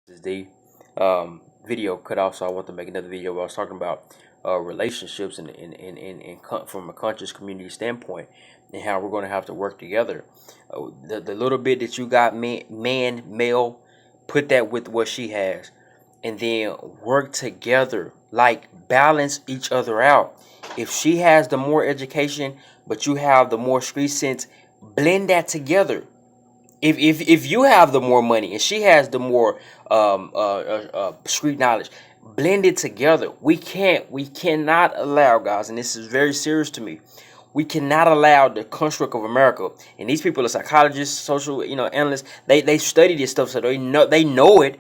Is the video cut off, so I want to make another video where I was talking about relationships from a conscious community standpoint and how we're going to have to work together. The little bit that you got, male, put that with what she has, and then work together, like balance each other out. If she has the more education, but you have the more street sense, blend that together. If you have the more money and she has the more street knowledge, blend it together. We cannot allow, guys, and this is very serious to me. We cannot allow the construct of America, and these people are psychologists, social, analysts. They study this stuff, so they know it.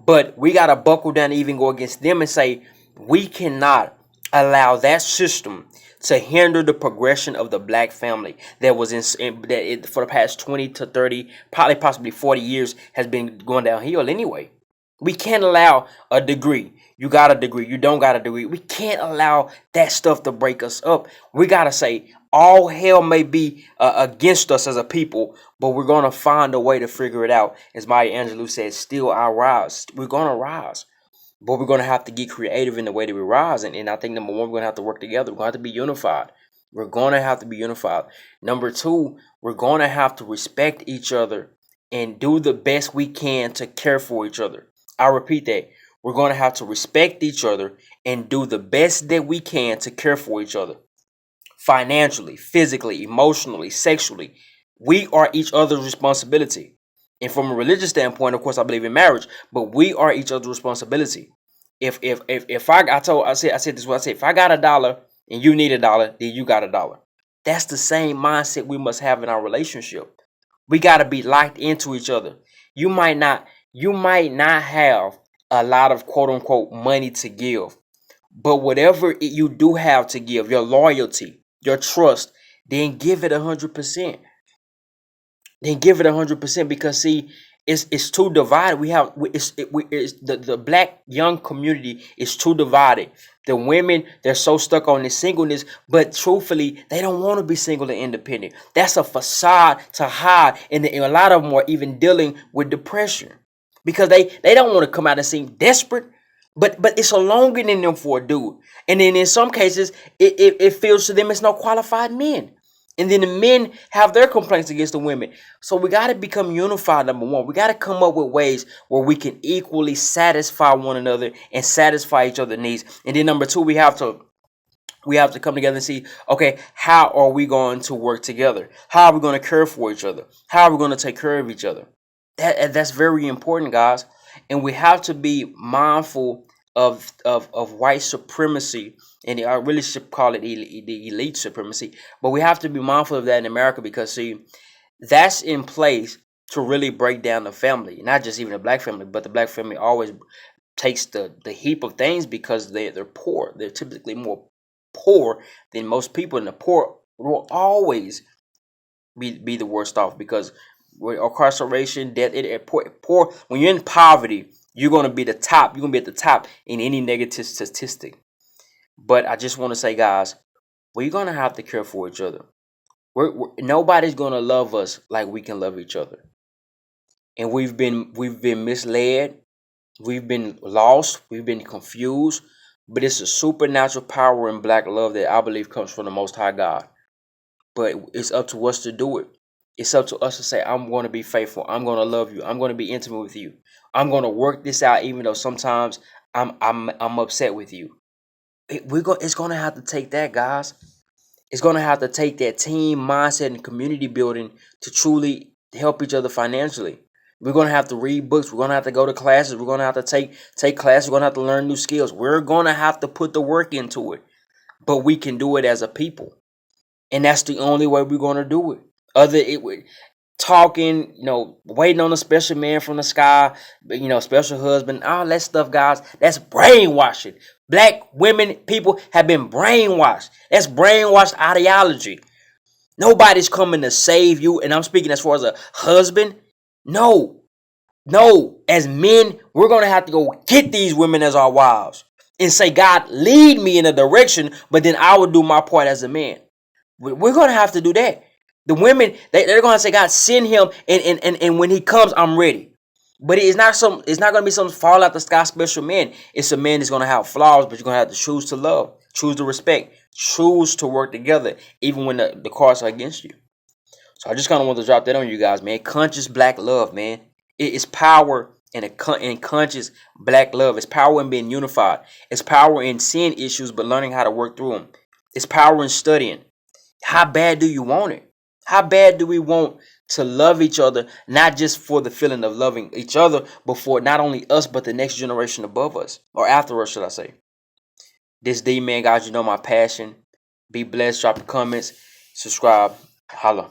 But we gotta buckle down and even go against them and say we cannot allow that system to hinder the progression of the black family that was for the past 20 to 30, probably possibly 40 years has been going downhill anyway. We can't allow a degree. You got a degree, you don't got a degree. We can't allow that stuff to break us up. We got to say all hell may be against us as a people, but we're going to find a way to figure it out. As Maya Angelou said, still I rise. We're going to rise. But we're going to have to get creative in the way that we rise. And I think number one, we're going to have to work together. We're going to have to be unified. We're going to have to be unified. Number two, we're going to have to respect each other and do the best we can to care for each other. I repeat that. We're going to have to respect each other and do the best that we can to care for each other. Financially, physically, emotionally, sexually. We are each other's responsibility. And from a religious standpoint, of course, I believe in marriage, but we are each other's responsibility. If I said this way, I said if I got $1 and you need $1, then you got $1. That's the same mindset we must have in our relationship. We got to be locked into each other. You might not you might not have a lot of quote unquote money to give, but whatever you do have to give, your loyalty, your trust, then give it 100%. Then give it 100%, because see, it's too divided. It's the black young community is too divided. The women, they're so stuck on this singleness, but truthfully, they don't want to be single and independent. That's a facade to hide, and a lot of them are even dealing with depression because they don't want to come out and seem desperate. But it's a longing in them for a dude, and then in some cases, it feels to them it's no qualified men. And then the men have their complaints against the women. So we got to become unified, number one. We got to come up with ways where we can equally satisfy one another and satisfy each other's needs. And then number two, we have to come together and see, okay, how are we going to work together? How are we going to care for each other? How are we going to take care of each other? That's very important, guys. And we have to be mindful of white supremacy, and I really should call it the elite supremacy. But we have to be mindful of that in America, because see, that's in place to really break down the family, not just even the black family, but the black family always takes the heap of things because they're poor. They're typically more poor than most people, and the poor will always be the worst off, because with incarceration, death, poor. When you're in poverty, you're gonna be the top. You're gonna be at the top in any negative statistic. But I just want to say, guys, we're gonna have to care for each other. Nobody's gonna love us like we can love each other. And we've been misled. We've been lost. We've been confused. But it's a supernatural power in black love that I believe comes from the Most High God. But it's up to us to do it. It's up to us to say, I'm going to be faithful. I'm going to love you. I'm going to be intimate with you. I'm going to work this out, even though sometimes I'm upset with you. It's going to have to take that, guys. It's going to have to take that team mindset and community building to truly help each other financially. We're going to have to read books. We're going to have to go to classes. We're going to have to take classes. We're going to have to learn new skills. We're going to have to put the work into it. But we can do it as a people. And that's the only way we're going to do it. Talking, waiting on a special man from the sky, special husband, all that stuff, guys, that's brainwashing. Black women, people have been brainwashed. That's brainwashed ideology. Nobody's coming to save you. And I'm speaking as far as a husband. No, no. As men, we're going to have to go get these women as our wives and say, God, lead me in a direction, but then I will do my part as a man. We're going to have to do that. The women, they're going to say, God, send him, and when he comes, I'm ready. But it's not gonna be some fall out the sky special man. It's a man that's gonna have flaws, but you're gonna have to choose to love, choose to respect, choose to work together, even when the cards are against you. So I just kind of want to drop that on you guys, man. Conscious black love, man. It is power in conscious black love. It's power in being unified. It's power in seeing issues but learning how to work through them. It's power in studying. How bad do you want it? How bad do we want to love each other, not just for the feeling of loving each other, but for not only us, but the next generation above us, or after us, should I say. This D, man, guys, you know my passion. Be blessed. Drop the comments. Subscribe. Holla.